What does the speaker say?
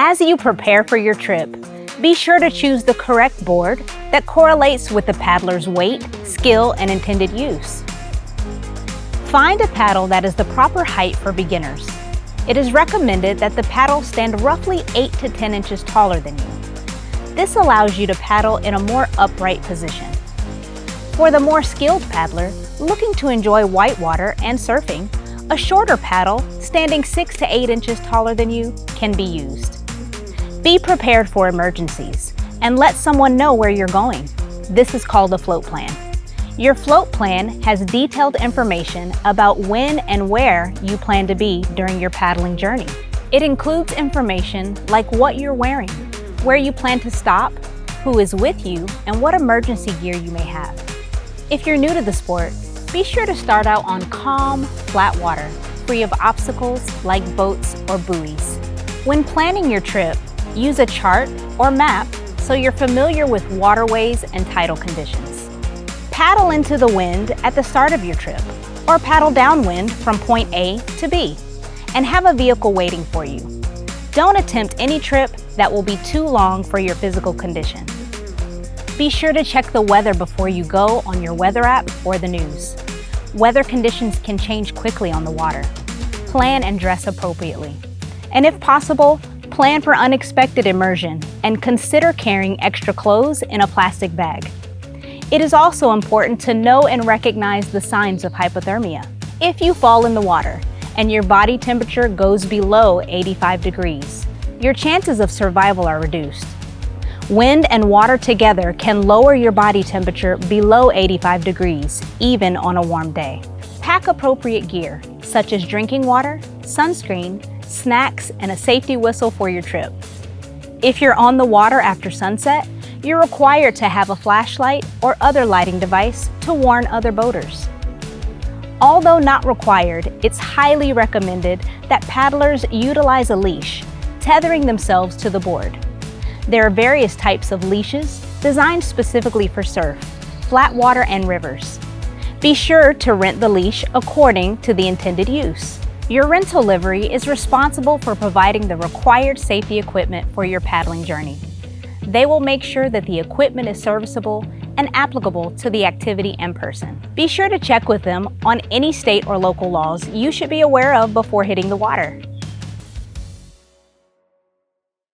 As you prepare for your trip, be sure to choose the correct board that correlates with the paddler's weight, skill, and intended use. Find a paddle that is the proper height for beginners. It is recommended that the paddle stand roughly 8 to 10 inches taller than you. This allows you to paddle in a more upright position. For the more skilled paddler looking to enjoy whitewater and surfing, a shorter paddle standing 6 to 8 inches taller than you can be used. Be prepared for emergencies and let someone know where you're going. This is called a float plan. Your float plan has detailed information about when and where you plan to be during your paddling journey. It includes information like what you're wearing, where you plan to stop, who is with you, and what emergency gear you may have. If you're new to the sport, be sure to start out on calm, flat water, free of obstacles like boats or buoys. When planning your trip, use a chart or map so you're familiar with waterways and tidal conditions. Paddle into the wind at the start of your trip, or paddle downwind from point A to B, and have a vehicle waiting for you. Don't attempt any trip that will be too long for your physical condition. Be sure to check the weather before you go on your weather app or the news. Weather conditions can change quickly on the water. Plan and dress appropriately. And if possible, plan for unexpected immersion and consider carrying extra clothes in a plastic bag. It is also important to know and recognize the signs of hypothermia. If you fall in the water and your body temperature goes below 85 degrees, your chances of survival are reduced. Wind and water together can lower your body temperature below 85 degrees, even on a warm day. Pack appropriate gear, such as drinking water, sunscreen, snacks, and a safety whistle for your trip. If you're on the water after sunset, you're required to have a flashlight or other lighting device to warn other boaters. Although not required, it's highly recommended that paddlers utilize a leash, tethering themselves to the board. There are various types of leashes designed specifically for surf, flat water, and rivers. Be sure to rent the leash according to the intended use. Your rental livery is responsible for providing the required safety equipment for your paddling journey. They will make sure that the equipment is serviceable and applicable to the activity and person. Be sure to check with them on any state or local laws you should be aware of before hitting the water.